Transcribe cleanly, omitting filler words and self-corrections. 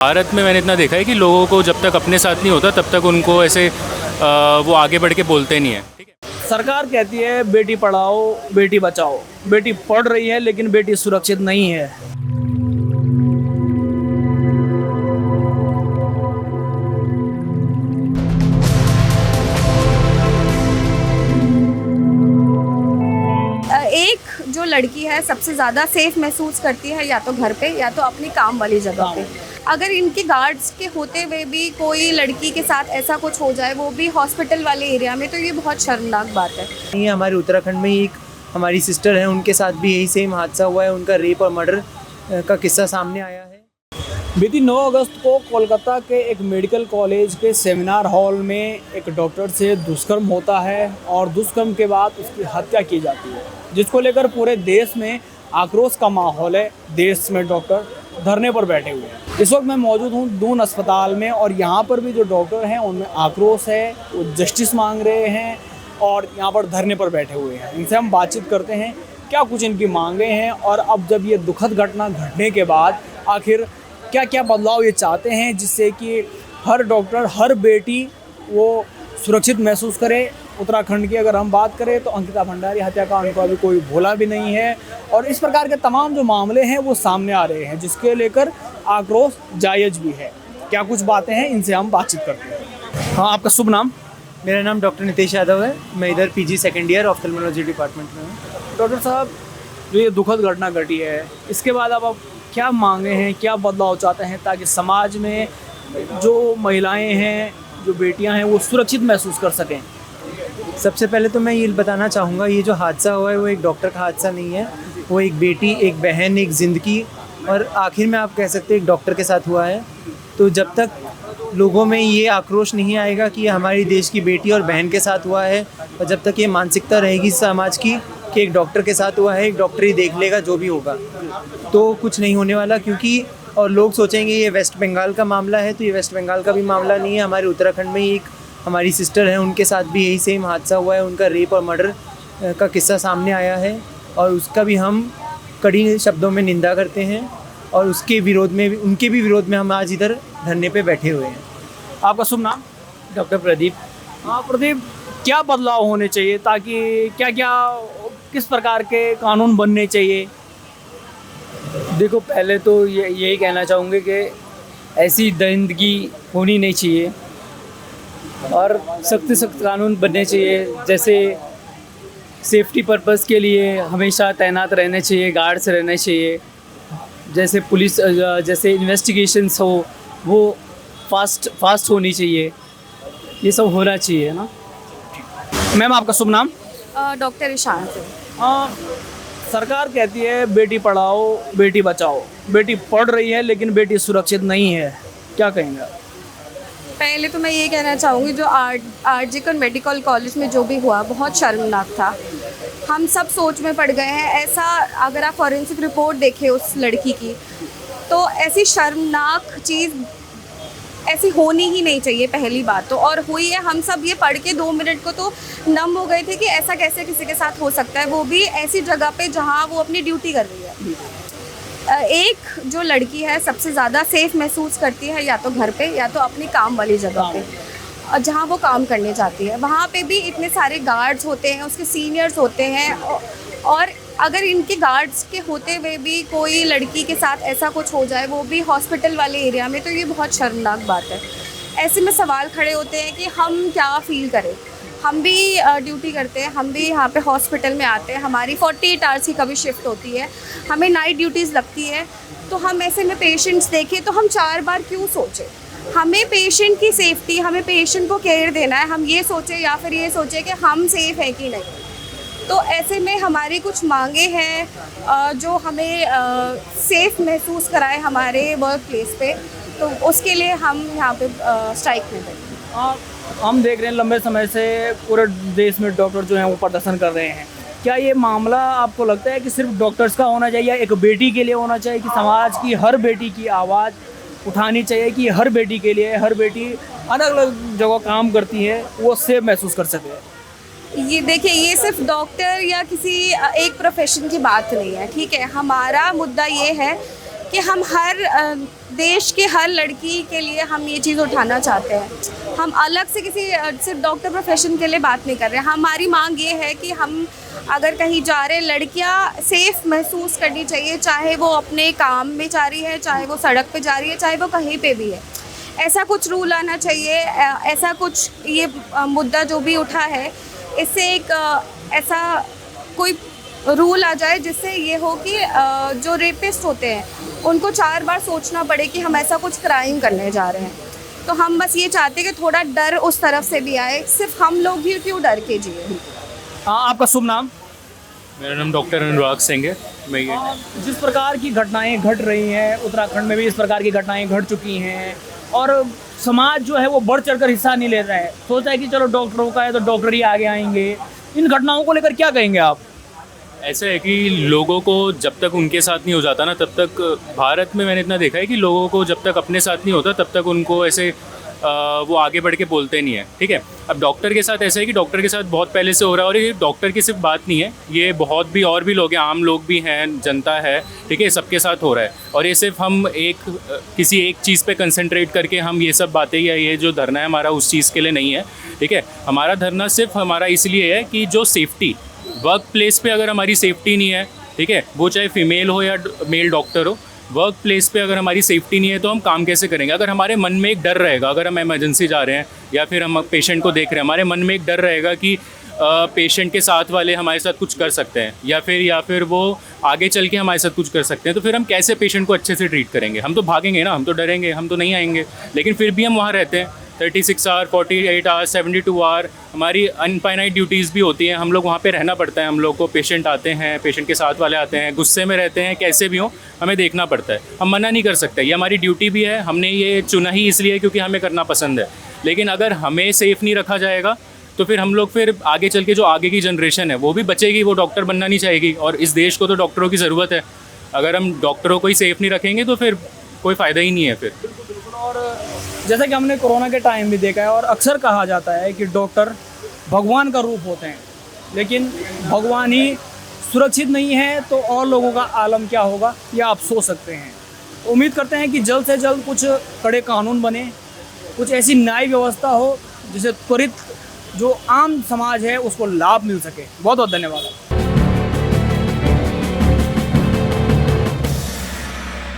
भारत में मैंने इतना देखा है कि लोगों को जब तक अपने साथ नहीं होता तब तक उनको ऐसे वो आगे बढ़ के बोलते नहीं है। ठीक है, सरकार कहती है बेटी पढ़ाओ बेटी बचाओ। बेटी पढ़ रही है लेकिन बेटी सुरक्षित नहीं है। एक जो लड़की है सबसे ज़्यादा सेफ महसूस करती है या तो घर पे या तो अपनी काम वाली जगह पे। अगर इनके गार्ड्स के होते हुए भी कोई लड़की के साथ ऐसा कुछ हो जाए, वो भी हॉस्पिटल वाले एरिया में, तो ये बहुत शर्मनाक बात है। ये हमारे उत्तराखंड में एक हमारी सिस्टर है, उनके साथ भी यही सेम हादसा हुआ है। उनका रेप और मर्डर का किस्सा सामने आया है। बीती 9 अगस्त को कोलकाता के एक मेडिकल कॉलेज के सेमिनार हॉल में एक डॉक्टर से दुष्कर्म होता है और दुष्कर्म के बाद उसकी हत्या की जाती है, जिसको लेकर पूरे देश में आक्रोश का माहौल है। देश में डॉक्टर धरने पर बैठे हुए हैं। इस वक्त मैं मौजूद हूँ दून अस्पताल में और यहाँ पर भी जो डॉक्टर हैं उनमें आक्रोश है, वो जस्टिस मांग रहे हैं और यहाँ पर धरने पर बैठे हुए हैं। इनसे हम बातचीत करते हैं क्या कुछ इनकी मांगे हैं और अब जब ये दुखद घटना घटने के बाद आखिर क्या क्या बदलाव ये चाहते हैं, जिससे कि हर डॉक्टर, हर बेटी वो सुरक्षित महसूस करे। उत्तराखंड की अगर हम बात करें तो अंकिता भंडारी हत्याकांड को अभी कोई भूला भी नहीं है और इस प्रकार के तमाम जो मामले हैं वो सामने आ रहे हैं, जिसके लेकर आक्रोश जायज़ भी है। क्या कुछ बातें हैं, इनसे हम बातचीत करते हैं। हाँ, आपका शुभ नाम? मेरा नाम डॉक्टर नितेश यादव है। मैं इधर PG second year ophthalmology department में हूँ। डॉक्टर साहब, जो ये दुखद घटना घटी है, इसके बाद अब आप क्या मांगे हैं, क्या बदलाव चाहते हैं ताकि समाज में जो महिलाएं हैं, जो बेटियां हैं, वो सुरक्षित महसूस कर सकें? सबसे पहले तो मैं ये बताना चाहूँगा, ये जो हादसा हुआ है वो एक डॉक्टर का हादसा नहीं है। वो एक बेटी, एक बहन, एक ज़िंदगी और आखिर में आप कह सकते हैं एक डॉक्टर के साथ हुआ है। तो जब तक लोगों में ये आक्रोश नहीं आएगा कि ये हमारी देश की बेटी और बहन के साथ हुआ है, और जब तक ये मानसिकता रहेगी समाज की कि एक डॉक्टर के साथ हुआ है, एक डॉक्टर ही देख लेगा जो भी होगा, तो कुछ नहीं होने वाला। क्योंकि और लोग सोचेंगे ये वेस्ट बंगाल का मामला है, तो ये वेस्ट बंगाल का भी मामला नहीं है। हमारे उत्तराखंड में एक हमारी सिस्टर है, उनके साथ भी यही सेम हादसा हुआ है। उनका रेप और मर्डर का किस्सा सामने आया है और उसका भी हम कड़ी शब्दों में निंदा करते हैं और उसके विरोध में भी, उनके भी विरोध में हम आज इधर धरने पे बैठे हुए हैं। आपका शुभ नाम? डॉक्टर प्रदीप। हाँ प्रदीप, क्या बदलाव होने चाहिए ताकि क्या क्या किस प्रकार के कानून बनने चाहिए? देखो, पहले तो यही कहना चाहूँगे कि ऐसी दरिंदगी होनी नहीं चाहिए और सख्त सख्त कानून बनने चाहिए। जैसे सेफ्टी पर्पस के लिए हमेशा तैनात रहने चाहिए, गार्ड्स रहने चाहिए। जैसे पुलिस, जैसे इन्वेस्टिगेशंस हो वो फास्ट होनी चाहिए। ये सब होना चाहिए ना। मैम, आपका शुभ नाम? डॉक्टर ईशान से। सरकार कहती है बेटी पढ़ाओ बेटी बचाओ। बेटी पढ़ रही है लेकिन बेटी सुरक्षित नहीं है, क्या कहेंगे? पहले तो मैं ये कहना चाहूँगी, जो आरजीकर मेडिकल कॉलेज में जो भी हुआ बहुत शर्मनाक था। हम सब सोच में पड़ गए हैं। ऐसा अगर आप फॉरेंसिक रिपोर्ट देखें उस लड़की की, तो ऐसी शर्मनाक चीज़ ऐसी होनी ही नहीं चाहिए, पहली बात तो। और हुई है, हम सब ये पढ़ के 2 मिनट को तो नम हो गए थे कि ऐसा कैसे किसी के साथ हो सकता है, वो भी ऐसी जगह पे जहाँ वो अपनी ड्यूटी कर रही है। एक जो लड़की है सबसे ज़्यादा सेफ महसूस करती है या तो घर पे या तो अपनी काम वाली जगह पे, जहाँ वो काम करने जाती है। वहाँ पे भी इतने सारे गार्ड्स होते हैं, उसके सीनियर्स होते हैं और अगर इनके गार्ड्स के होते हुए भी कोई लड़की के साथ ऐसा कुछ हो जाए, वो भी हॉस्पिटल वाले एरिया में, तो ये बहुत शर्मनाक बात है। ऐसे में सवाल खड़े होते हैं कि हम क्या फ़ील करें। हम भी ड्यूटी करते हैं, हम भी यहाँ पे हॉस्पिटल में आते हैं, हमारी 48 आवर्स की कभी शिफ्ट होती है, हमें नाइट ड्यूटीज़ लगती है। तो हम ऐसे में पेशेंट्स देखें तो हम 4 बार क्यों सोचें? हमें पेशेंट की सेफ्टी, हमें पेशेंट को केयर देना है, हम ये सोचें या फिर ये सोचें कि हम सेफ़ हैं कि नहीं। तो ऐसे में हमारी कुछ मांगे हैं जो हमें सेफ़ महसूस कराए हमारे वर्क प्लेस पे, तो उसके लिए हम यहाँ पे स्ट्राइक में बैठे। हम देख रहे हैं लंबे समय से पूरे देश में डॉक्टर जो हैं वो प्रदर्शन कर रहे हैं। क्या ये मामला आपको लगता है कि सिर्फ डॉक्टर्स का होना चाहिए या एक बेटी के लिए होना चाहिए, कि समाज की हर बेटी की आवाज़ उठानी चाहिए कि हर बेटी के लिए, हर बेटी अलग अलग जगह काम करती है, वो सेफ महसूस कर सके? ये देखिए, ये सिर्फ डॉक्टर या किसी एक प्रोफेशन की बात नहीं है, ठीक है। हमारा मुद्दा ये है कि हम हर देश के हर लड़की के लिए हम ये चीज़ उठाना चाहते हैं। हम अलग से किसी सिर्फ डॉक्टर प्रोफेशन के लिए बात नहीं कर रहे हैं। हमारी मांग ये है कि हम अगर कहीं जा रहे, लड़कियां सेफ़ महसूस करनी चाहिए, चाहे वो अपने काम में जा रही है, चाहे वो सड़क पे जा रही है, चाहे वो कहीं पे भी है। ऐसा कुछ रूल आना चाहिए, ऐसा कुछ ये मुद्दा जो भी उठा है, इससे एक ऐसा कोई रूल आ जाए जिससे ये हो कि जो रेपिस्ट होते हैं उनको 4 बार सोचना पड़े कि हम ऐसा कुछ क्राइम करने जा रहे हैं। तो हम बस ये चाहते हैं कि थोड़ा डर उस तरफ से भी आए, सिर्फ हम लोग भी क्यों डर के जिए। आपका शुभ नाम? मेरा नाम डॉक्टर अनुराग सिंह है। मैं ये जिस प्रकार की घटनाएं घट रही हैं, उत्तराखंड में भी इस प्रकार की घटनाएं घट चुकी हैं और समाज जो है वो बढ़ चढ़कर हिस्सा नहीं ले रहा है, सोचता है कि चलो डॉक्टरों का है तो डॉक्टर ही आगे आएंगे। इन घटनाओं को लेकर क्या कहेंगे आप? ऐसा है कि लोगों को जब तक उनके साथ नहीं हो जाता ना, तब तक भारत में मैंने इतना देखा है कि लोगों को जब तक अपने साथ नहीं होता तब तक उनको ऐसे वो आगे बढ़ के बोलते नहीं है। ठीक है, अब डॉक्टर के साथ ऐसा है कि डॉक्टर के साथ बहुत पहले से हो रहा है और ये डॉक्टर की सिर्फ बात नहीं है, ये बहुत भी और भी लोग हैं, आम लोग भी हैं, जनता है, ठीक है, सबके साथ हो रहा है। और ये सिर्फ हम किसी एक चीज़ पे कंसंट्रेट करके हम ये सब बातें या ये जो धरना है हमारा उस चीज़ के लिए नहीं है। ठीक है, हमारा धरना सिर्फ हमारा इसलिए है कि जो सेफ्टी वर्क प्लेस पे अगर हमारी सेफ्टी नहीं है, ठीक है, वो चाहे फीमेल हो या मेल डॉक्टर हो, वर्क प्लेस पे अगर हमारी सेफ्टी नहीं है तो हम काम कैसे करेंगे? अगर हमारे मन में एक डर रहेगा, अगर हम इमरजेंसी जा रहे हैं या फिर हम पेशेंट को देख रहे हैं, हमारे मन में एक डर रहेगा कि पेशेंट के साथ वाले हमारे साथ कुछ कर सकते हैं या फिर वो आगे चल के हमारे साथ कुछ कर सकते हैं, तो फिर हम कैसे पेशेंट को अच्छे से ट्रीट करेंगे? हम तो भागेंगे ना, हम तो डरेंगे, हम तो नहीं आएंगे। लेकिन फिर भी हम वहाँ रहते हैं, 36 आवर, 48 आवर, 72 आवर हमारी अनफाइनाइट ड्यूटीज़ भी होती हैं, हम लोग वहाँ पे रहना पड़ता है। हम लोग को पेशेंट आते हैं, पेशेंट के साथ वाले आते हैं, गुस्से में रहते हैं, कैसे भी हो हमें देखना पड़ता है। हम मना नहीं कर सकते, ये हमारी ड्यूटी भी है, हमने ये चुना ही इसलिए क्योंकि हमें करना पसंद है। लेकिन अगर हमें सेफ़ नहीं रखा जाएगा तो फिर हम लोग फिर आगे चल के जो आगे की जनरेशन है वो भी बचेगी, वो डॉक्टर बनना नहीं चाहेगी। और इस देश को तो डॉक्टरों की ज़रूरत है। अगर हम डॉक्टरों को ही सेफ़ नहीं रखेंगे तो फिर कोई फ़ायदा ही नहीं है फिर। और जैसा कि हमने कोरोना के टाइम भी देखा है और अक्सर कहा जाता है कि डॉक्टर भगवान का रूप होते हैं, लेकिन भगवान ही सुरक्षित नहीं है तो और लोगों का आलम क्या होगा ये आप सोच सकते हैं। उम्मीद करते हैं कि जल्द से जल्द कुछ कड़े कानून बने, कुछ ऐसी न्याय व्यवस्था हो जिसे त्वरित जो आम समाज है उसको लाभ मिल सके। बहुत बहुत धन्यवाद।